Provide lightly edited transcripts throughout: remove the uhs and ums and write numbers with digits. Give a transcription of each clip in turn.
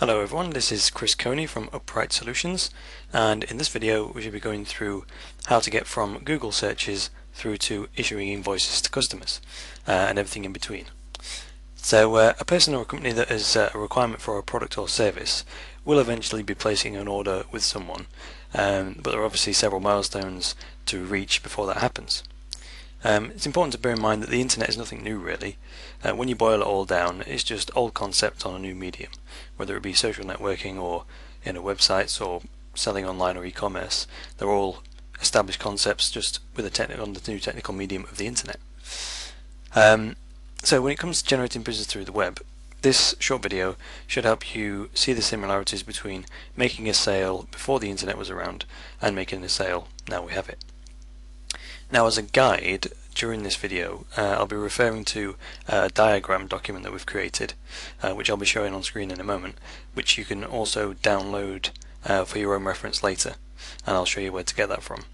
Hello everyone, this is Chris Coney from Upright Solutions, and in this video we should be going through how to get from Google searches through to issuing invoices to customers and everything in between. So a person or a company that has a requirement for a product or service will eventually be placing an order with someone, but there are obviously several milestones to reach before that happens. It's important to bear in mind that the internet is nothing new really. When you boil it all down, it's just old concepts on a new medium, whether it be social networking or websites or selling online or e-commerce. They're all established concepts just with on the new technical medium of the internet. So when it comes to generating business through the web, this short video should help you see the similarities between making a sale before the internet was around and making a sale now we have it. Now, as a guide during this video, I'll be referring to a diagram document that we've created, which I'll be showing on screen in a moment, which you can also download for your own reference later, and I'll show you where to get that from.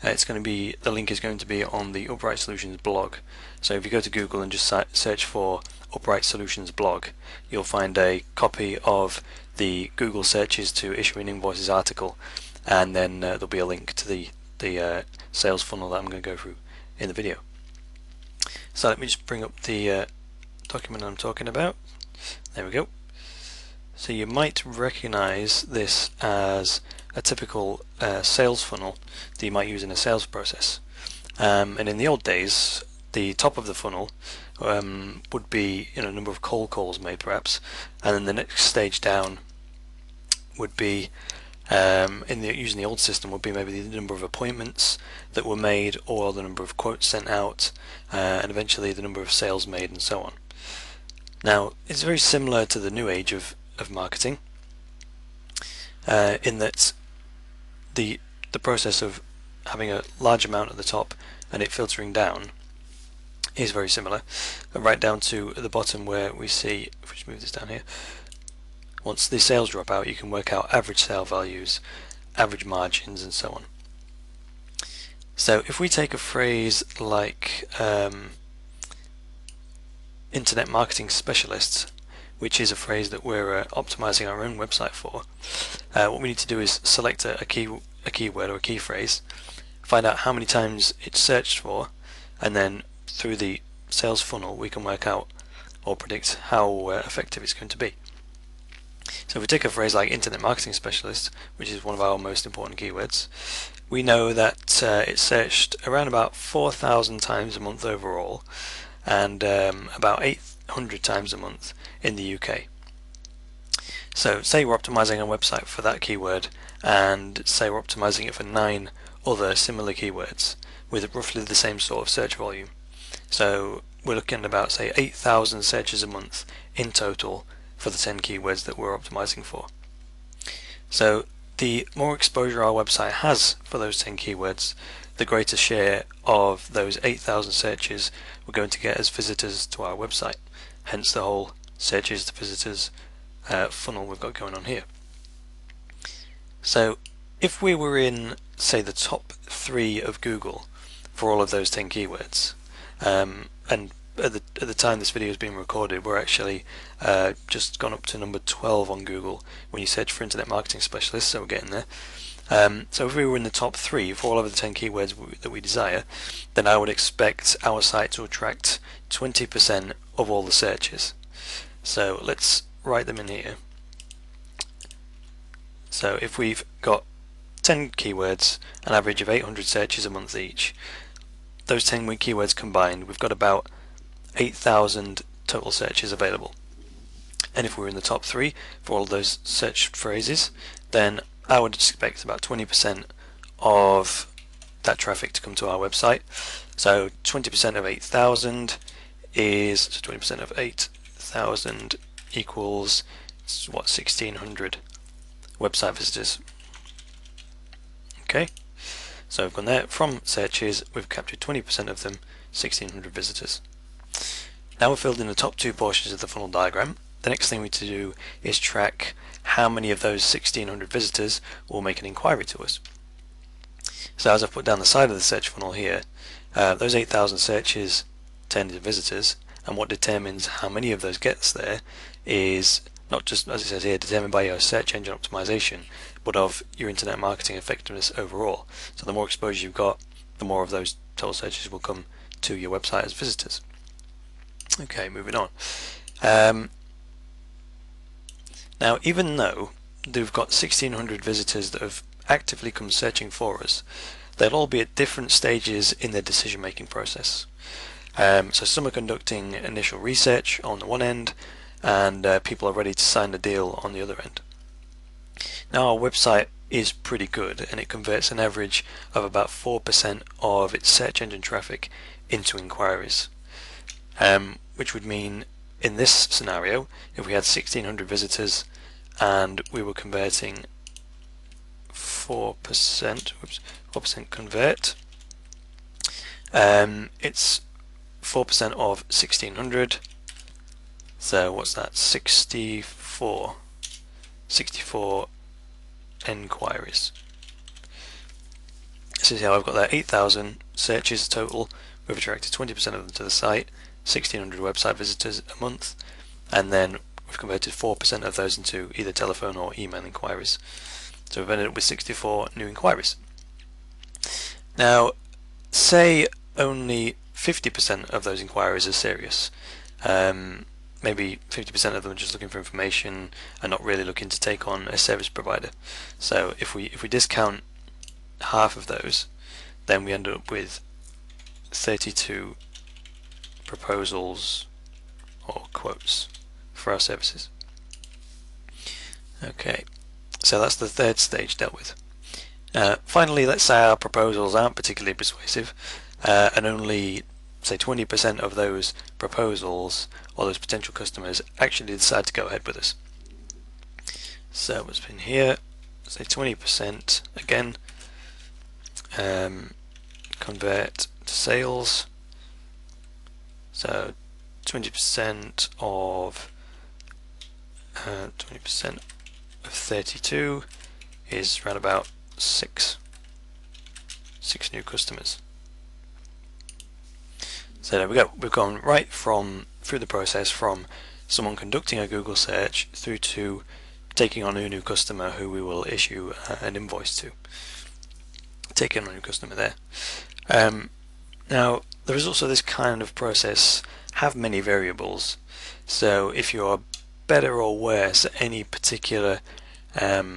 The link is going to be on the Upright Solutions blog. So if you go to Google and just search for Upright Solutions blog, you'll find a copy of the Google searches to issuing invoices article, and then there'll be a link to the sales funnel that I'm going to go through in the video. So let me just bring up the document I'm talking about. There we go. So you might recognize this as a typical sales funnel that you might use in a sales process. And in the old days, the top of the funnel would be a number of cold calls made perhaps, and then the next stage down would be using the old system would be maybe the number of appointments that were made or the number of quotes sent out, and eventually the number of sales made and so on. Now it's very similar to the new age of marketing in that the process of having a large amount at the top and it filtering down is very similar, right down to the bottom where we see, if we just move this down here, once the sales drop out, you can work out average sale values, average margins, and so on. So if we take a phrase like internet marketing specialists, which is a phrase that we're optimizing our own website for, what we need to do is select a keyword or a key phrase, find out how many times it's searched for, and then through the sales funnel we can work out or predict how effective it's going to be. So if we take a phrase like internet marketing specialist, which is one of our most important keywords, we know that it's searched around about 4,000 times a month overall, and about 800 times a month in the UK. So say we're optimizing our website for that keyword, and say we're optimizing it for 9 other similar keywords with roughly the same sort of search volume. So we're looking at about, say, 8,000 searches a month in total for the 10 keywords that we're optimizing for. So the more exposure our website has for those 10 keywords, the greater share of those 8,000 searches we're going to get as visitors to our website, hence the whole searches to visitors funnel we've got going on here. So if we were in, say, the top 3 of Google for all of those 10 keywords, and at the time this video is being recorded, we're actually just gone up to number 12 on Google when you search for internet marketing specialists, so we're getting there. So if we were in the top 3 for all of the 10 keywords that we desire, then I would expect our site to attract 20% of all the searches. So let's write them in here. So if we've got 10 keywords, an average of 800 searches a month each, those 10 keywords combined, we've got about 8,000 total searches available. And if we're in the top 3 for all of those search phrases, then I would expect about 20% of that traffic to come to our website. So 20% of 8,000 is, so 20% of 8,000 equals, what, 1,600 website visitors. Okay, so we've gone there, from searches we've captured 20% of them, 1,600 visitors. Now we've filled in the top 2 portions of the funnel diagram. The next thing we need to do is track how many of those 1,600 visitors will make an inquiry to us. So as I've put down the side of the search funnel here, those 8,000 searches turn into visitors, and what determines how many of those gets there is not just, as it says here, determined by your search engine optimization, but of your internet marketing effectiveness overall. So the more exposure you've got, the more of those total searches will come to your website as visitors. Okay, moving on. Now, even though we've got 1,600 visitors that have actively come searching for us, they'll all be at different stages in their decision-making process. So some are conducting initial research on the one end, and people are ready to sign the deal on the other end. Now, our website is pretty good, and it converts an average of about 4% of its search engine traffic into inquiries, which would mean in this scenario, if we had 1,600 visitors and we were converting 4% convert, it's 4% of 1,600, so what's that, 64 inquiries. So see how I've got there, 8,000 searches total, we've attracted 20% of them to the site, 1,600 website visitors a month, and then we've converted 4% of those into either telephone or email inquiries. So we've ended up with 64 new inquiries. Now, say only 50% of those inquiries are serious. Maybe 50% of them are just looking for information and not really looking to take on a service provider. So if we discount half of those, then we end up with 32 proposals or quotes for our services. Okay, so that's the third stage dealt with. Finally, let's say our proposals aren't particularly persuasive, and only say 20% of those proposals or those potential customers actually decide to go ahead with us. So what's been here, say 20% again, convert to sales. So 20% of 32 is around about six new customers. So there we go. We've gone right through the process from someone conducting a Google search through to taking on a new customer who we will issue an invoice to. Taking on a new customer there. Now, there is also this kind of process have many variables. So if you're better or worse at any particular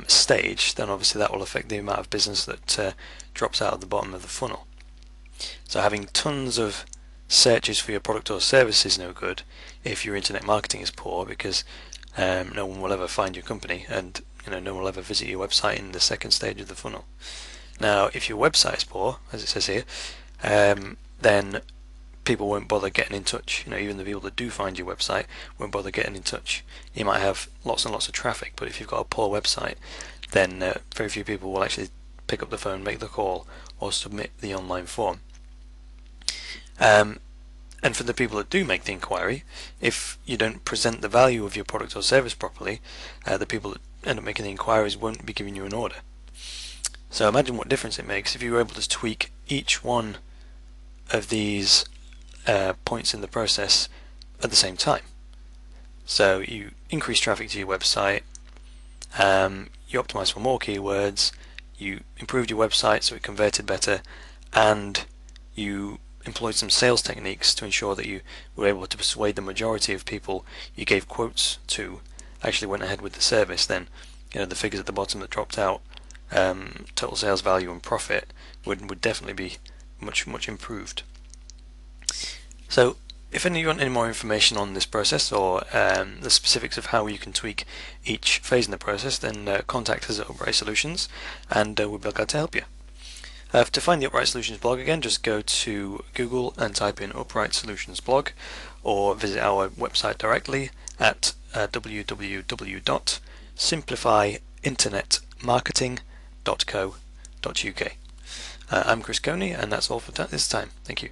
stage, then obviously that will affect the amount of business that drops out of the bottom of the funnel. So having tons of searches for your product or service is no good if your internet marketing is poor, because no one will ever find your company, and no one will ever visit your website in the second stage of the funnel. Now, if your website is poor, as it says here, then people won't bother getting in touch. Even the people that do find your website won't bother getting in touch. You might have lots and lots of traffic, but if you've got a poor website, then very few people will actually pick up the phone, make the call, or submit the online form. And for the people that do make the inquiry, if you don't present the value of your product or service properly, the people that end up making the inquiries won't be giving you an order. So imagine what difference it makes if you were able to tweak each one of these points in the process at the same time. So you increase traffic to your website, you optimize for more keywords, you improved your website so it converted better, and you employed some sales techniques to ensure that you were able to persuade the majority of people you gave quotes to actually went ahead with the service. Then the figures at the bottom that dropped out, total sales value and profit, would definitely be much improved. So if you want any more information on this process or the specifics of how you can tweak each phase in the process, then contact us at Upright Solutions, and we'll be glad to help you. To find the Upright Solutions blog again, just go to Google and type in Upright Solutions blog, or visit our website directly at www.simplifyinternetmarketing.co.uk. I'm Chris Coney, and that's all for this time. Thank you.